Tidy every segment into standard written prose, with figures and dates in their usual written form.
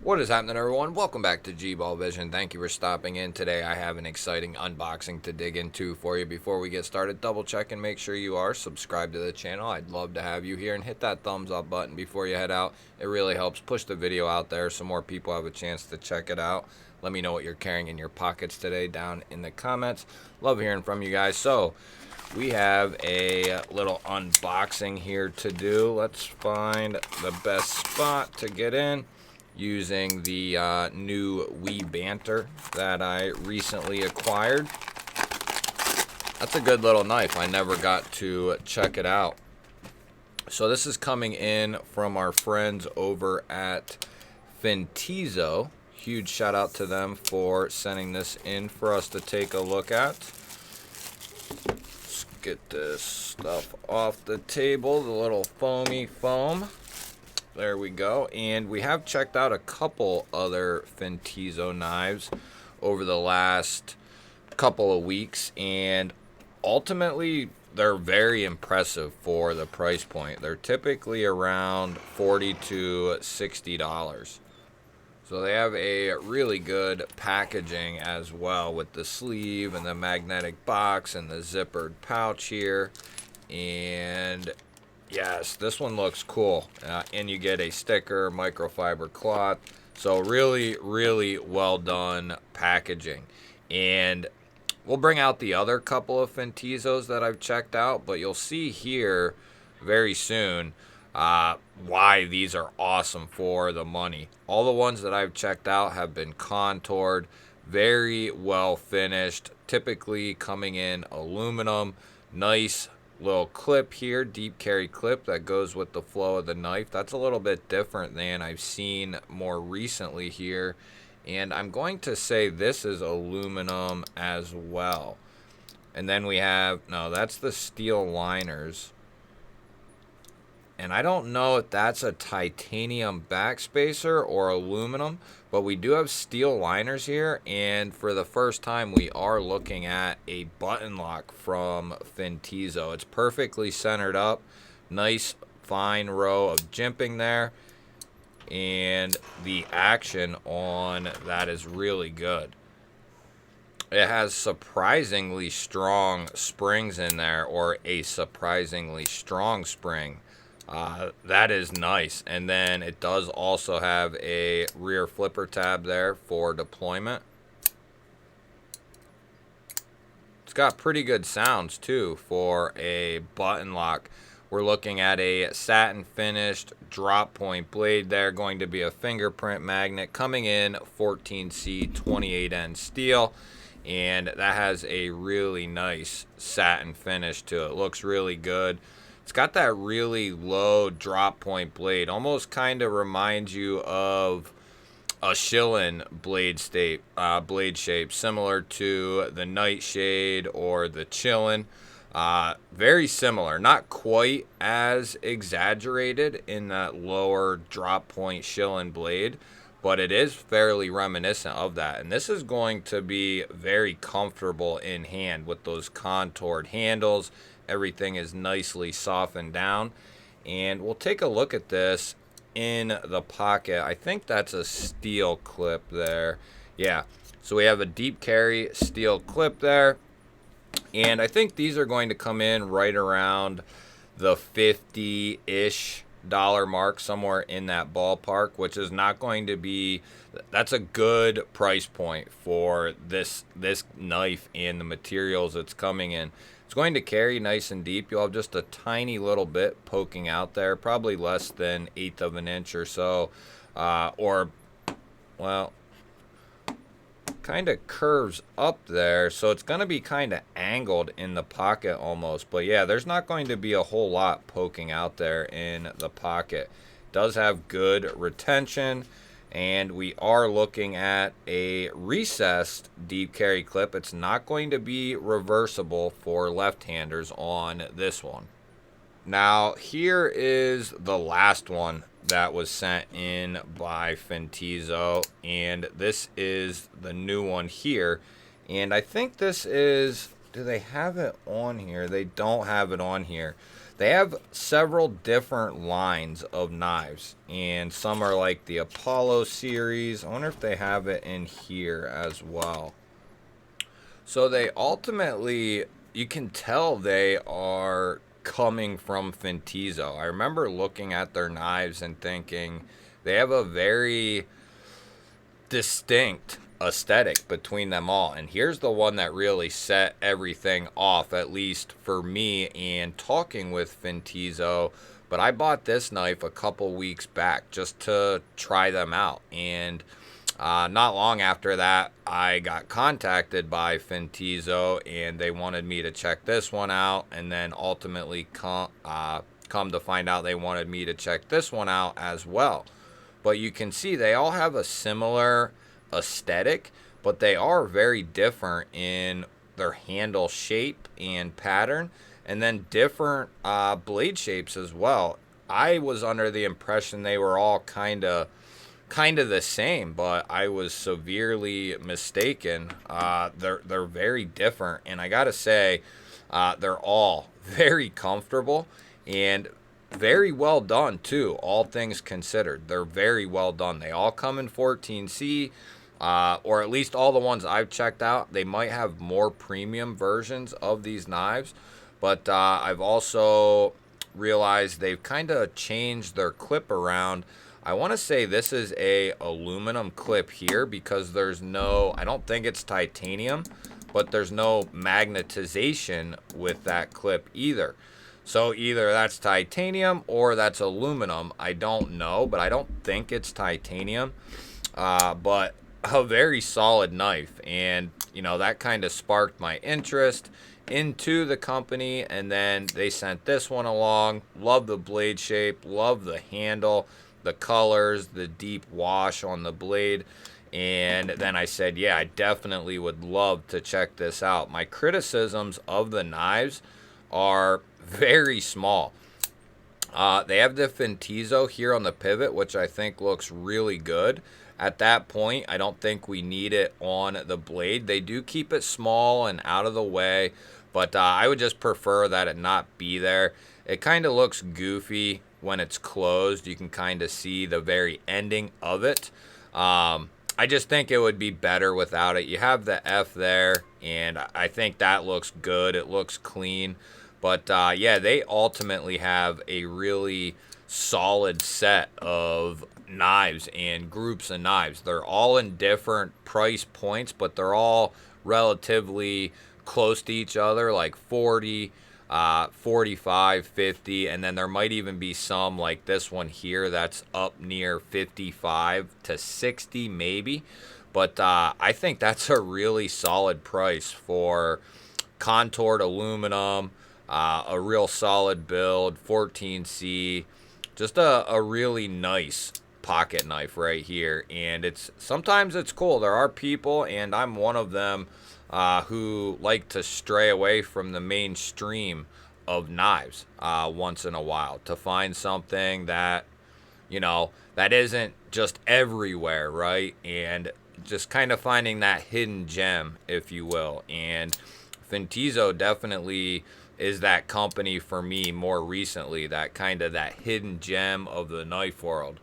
What is happening, everyone? Welcome back to G-Ball Vision. Thank you for stopping in. Today I have an exciting unboxing to dig into for you. Before we get started, double check and make sure you are subscribed to the channel. I'd love to have you here, and hit that thumbs up button before you head out. It really helps push the video out there so more people have a chance to check it out. Let me know what you're carrying in your pockets today down in the comments. Love hearing from you guys. So we have a little unboxing here to do. Let's find the best spot to get in using the new Wii Banter that I recently acquired. That's a good little knife. I never got to check it out. So this is coming in from our friends over at Fintiso. Huge shout out to them for sending this in for us to take a look at. Let's get this stuff off the table, the little foamy foam. There we go. And we have checked out a couple other Fintiso knives over the last couple of weeks, and ultimately they're very impressive for the price point. They're typically around $40 to $60. So they have a really good packaging as well, with the sleeve and the magnetic box and the zippered pouch here. And yes, this one looks cool. And you get a sticker, microfiber cloth. So really, really well done packaging. And we'll bring out the other couple of Fintisos that I've checked out, but you'll see here very soon why these are awesome for the money. All the ones that I've checked out have been contoured, very well finished, typically coming in aluminum. Nice little clip here, deep carry clip that goes with the flow of the knife. That's a little bit different than I've seen more recently here. And I'm going to say this is aluminum as well. And then we have, no, that's the steel liners. And I don't know if that's a titanium backspacer or aluminum, but we do have steel liners here. And for the first time, we are looking at a button lock from Fintiso. It's perfectly centered up. Nice fine row of jimping there. And the action on that is really good. It has surprisingly strong springs in there, or a surprisingly strong spring. That is nice. And then it does also have a rear flipper tab there for deployment. It's got pretty good sounds too for a button lock. We're looking at a satin finished drop point blade there, going to be a fingerprint magnet, coming in 14C 28N steel, and that has a really nice satin finish to it. Looks really good. It's got that really low drop point blade. Almost kind of reminds you of a Schillen blade shape, similar to the Nightshade or the Chillin. Very similar, not quite as exaggerated in that lower drop point Schillen blade, but it is fairly reminiscent of that. And this is going to be very comfortable in hand with those contoured handles. Everything is nicely softened down. And we'll take a look at this in the pocket. I think that's a steel clip there. Yeah, so we have a deep carry steel clip there. And I think these are going to come in right around the $50-ish mark, somewhere in that ballpark, which is not going to be, that's a good price point for this knife and the materials it's coming in. It's going to carry nice and deep. You'll have just a tiny little bit poking out there, probably less than 1/8 of an inch or so, or, well, kind of curves up there, so it's going to be kind of angled in the pocket almost. But yeah, there's not going to be a whole lot poking out there in the pocket. It does have good retention, and we are looking at a recessed deep carry clip. It's not going to be reversible for left-handers on this one. Now here is the last one that was sent in by Fintiso, and this is the new one here. And I think this is, do they have it on here? They don't have it on here. They have several different lines of knives, and some are like the Apollo series. I wonder if they have it in here as well. So they ultimately, you can tell they are coming from Fintiso. I remember looking at their knives and thinking they have a very distinct aesthetic between them all. And here's the one that really set everything off, at least for me, and talking with Fintiso. But I bought this knife a couple weeks back just to try them out. And not long after that, I got contacted by Fintiso, and they wanted me to check this one out, and then ultimately come to find out they wanted me to check this one out as well. But you can see they all have a similar aesthetic, but they are very different in their handle shape and pattern, and then different blade shapes as well. I was under the impression they were all kind of the same, but I was severely mistaken. They're very different, and I gotta say, they're all very comfortable and very well done too. All things considered, they're very well done. They all come in 14C, or at least all the ones I've checked out. They might have more premium versions of these knives, but I've also realized they've kind of changed their clip around. I want to say this is a aluminum clip here because there's no, I don't think it's titanium, but there's no magnetization with that clip either. So either that's titanium or that's aluminum. I don't know, but I don't think it's titanium. But a very solid knife. And, you know, that kind of sparked my interest into the company. And then they sent this one along. Love the blade shape. Love the handle, the colors, the deep wash on the blade. And then I said, yeah, I definitely would love to check this out. My criticisms of the knives are very small. They have the Fintiso here on the pivot, which I think looks really good. At that point, I don't think we need it on the blade. They do keep it small and out of the way, but I would just prefer that it not be there. It kind of looks goofy when it's closed. You can kind of see the very ending of it. I just think it would be better without it. You have the F there, and I think that looks good. It looks clean. But, yeah, they ultimately have a really solid set of knives and groups of knives. They're all in different price points, but they're all relatively close to each other, like 40, 45, 50, and then there might even be some like this one here that's up near 55 to 60 maybe. But I think that's a really solid price for contoured aluminum. A real solid build, 14C, just a really nice pocket knife right here. And sometimes it's cool. There are people, and I'm one of them, who like to stray away from the mainstream of knives once in a while to find something that, you know, that isn't just everywhere, right? And just kind of finding that hidden gem, if you will. And Fintiso definitely is that company for me more recently, that kind of that hidden gem of the knife world.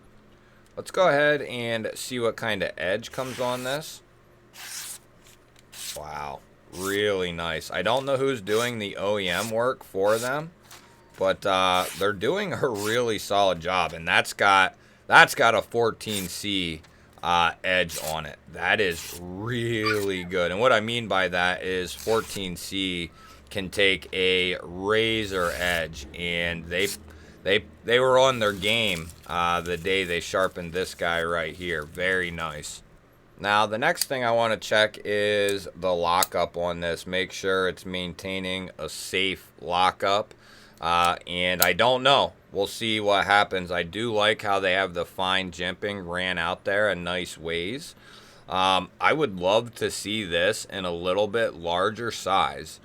Let's go ahead and see what kind of edge comes on this. Wow, really nice. I don't know who's doing the OEM work for them, but they're doing a really solid job, and that's got a 14C edge on it. That is really good. And what I mean by that is 14C can take a razor edge, and they were on their game the day they sharpened this guy right here. Very nice. Now the next thing I want to check is the lockup on this. Make sure it's maintaining a safe lockup, and I don't know. We'll see what happens. I do like how they have the fine jimping ran out there in nice ways. I would love to see this in a little bit larger size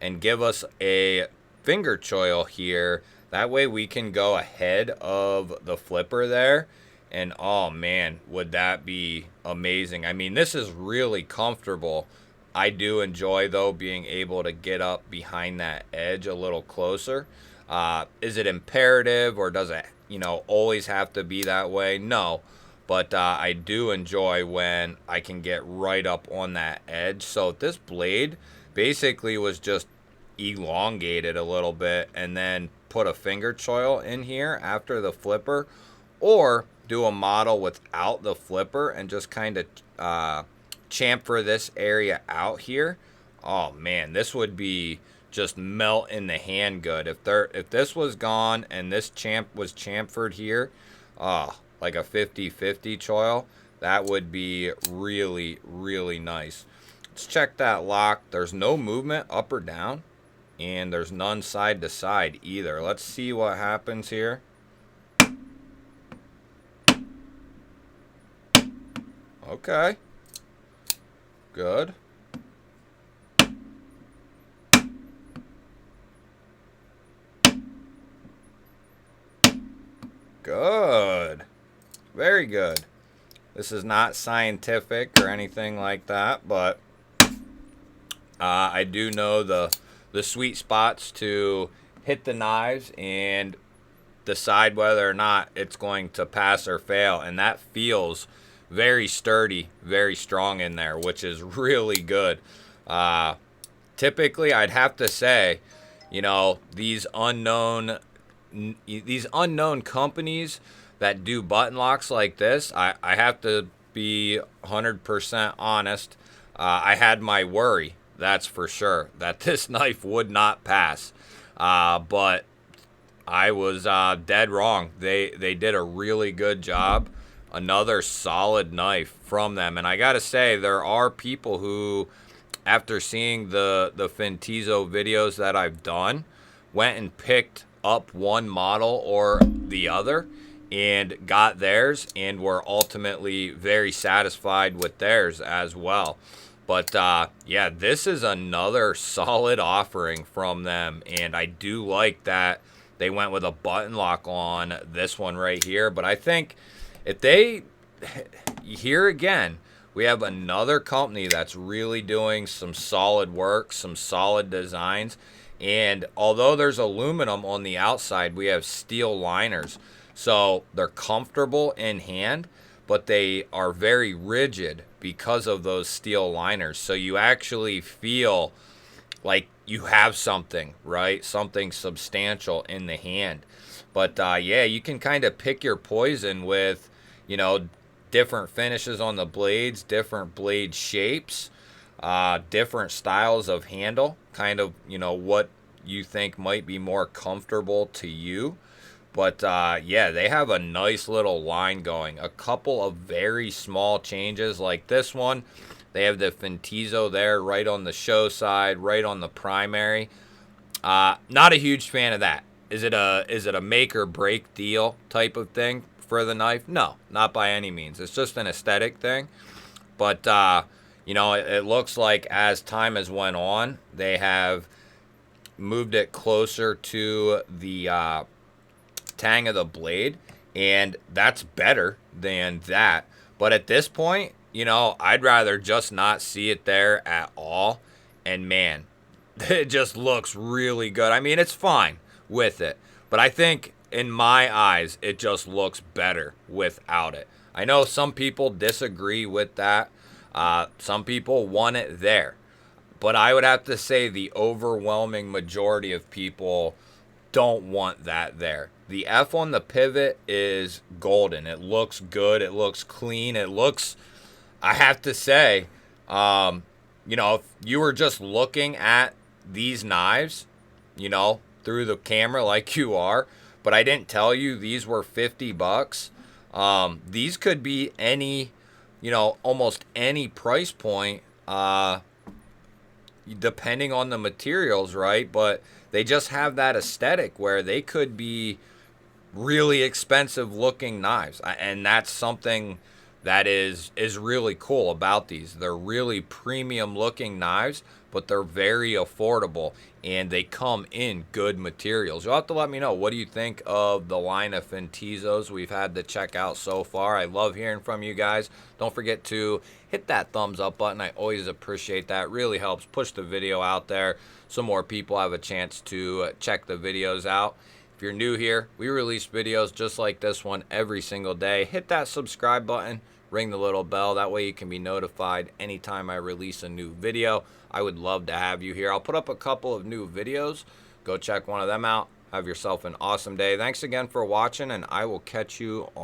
and give us a finger choil here. That way we can go ahead of the flipper there. And oh man, would that be amazing. I mean, this is really comfortable. I do enjoy, though, being able to get up behind that edge a little closer. Is it imperative, or does it, always have to be that way? No. But I do enjoy when I can get right up on that edge. So this blade basically was just elongated a little bit and then put a finger choil in here after the flipper, or do a model without the flipper and just kind of chamfer this area out here. Oh man, this would be just melt in the hand good. If this was gone and this was chamfered here, like a 50-50 choil, that would be really, really nice. Let's check that lock. There's no movement up or down, and there's none side to side either. Let's see what happens here. Okay. Good. Good. Very good. This is not scientific or anything like that, but I do know the sweet spots to hit the knives and decide whether or not it's going to pass or fail, and that feels very sturdy, very strong in there, which is really good. Typically, I'd have to say, these unknown companies that do button locks like this, I have to be 100% honest. I had my worry, that's for sure, that this knife would not pass. But I was dead wrong. They did a really good job. Another solid knife from them. And I got to say, there are people who, after seeing the Fintiso videos that I've done, went and picked up one model or the other and got theirs and were ultimately very satisfied with theirs as well. But yeah, this is another solid offering from them, and I do like that they went with a button lock on this one right here. But I think if they, here again, we have another company that's really doing some solid work, some solid designs. And although there's aluminum on the outside, we have steel liners. So they're comfortable in hand, but they are very rigid because of those steel liners. So you actually feel like you have something, right? Something substantial in the hand. But yeah, you can kind of pick your poison with, different finishes on the blades, different blade shapes, different styles of handle, kind of, what you think might be more comfortable to you. But yeah, they have a nice little line going. A couple of very small changes like this one. They have the Fintiso there right on the show side, right on the primary. Not a huge fan of that. Is it a make or break deal type of thing for the knife? No, not by any means. It's just an aesthetic thing. But it looks like as time has went on, they have moved it closer to the tang of the blade, and that's better than that. But at this point, I'd rather just not see it there at all. And man, it just looks really good. I mean, it's fine with it, but I think in my eyes, it just looks better without it. I know some people disagree with that. Some people want it there, but I would have to say the overwhelming majority of people don't want that there. The F on the pivot is golden. It looks good. It looks clean. It looks, I have to say, if you were just looking at these knives, through the camera like you are, but I didn't tell you these were $50. These could be any, almost any price point, depending on the materials, right? But they just have that aesthetic where they could be really expensive looking knives, and that's something that is really cool about these. They're really premium looking knives, but they're very affordable and they come in good materials. You'll have to let me know, what do you think of the line of Fintisos we've had to check out so far? I love hearing from you guys. Don't forget to hit that thumbs up button. I always appreciate that. It really helps push the video out there so more people have a chance to check the videos out. If you're new here, we release videos just like this one every single day. Hit that subscribe button, ring the little bell. That way you can be notified anytime I release a new video. I would love to have you here. I'll put up a couple of new videos. Go check one of them out. Have yourself an awesome day. Thanks again for watching, and I will catch you on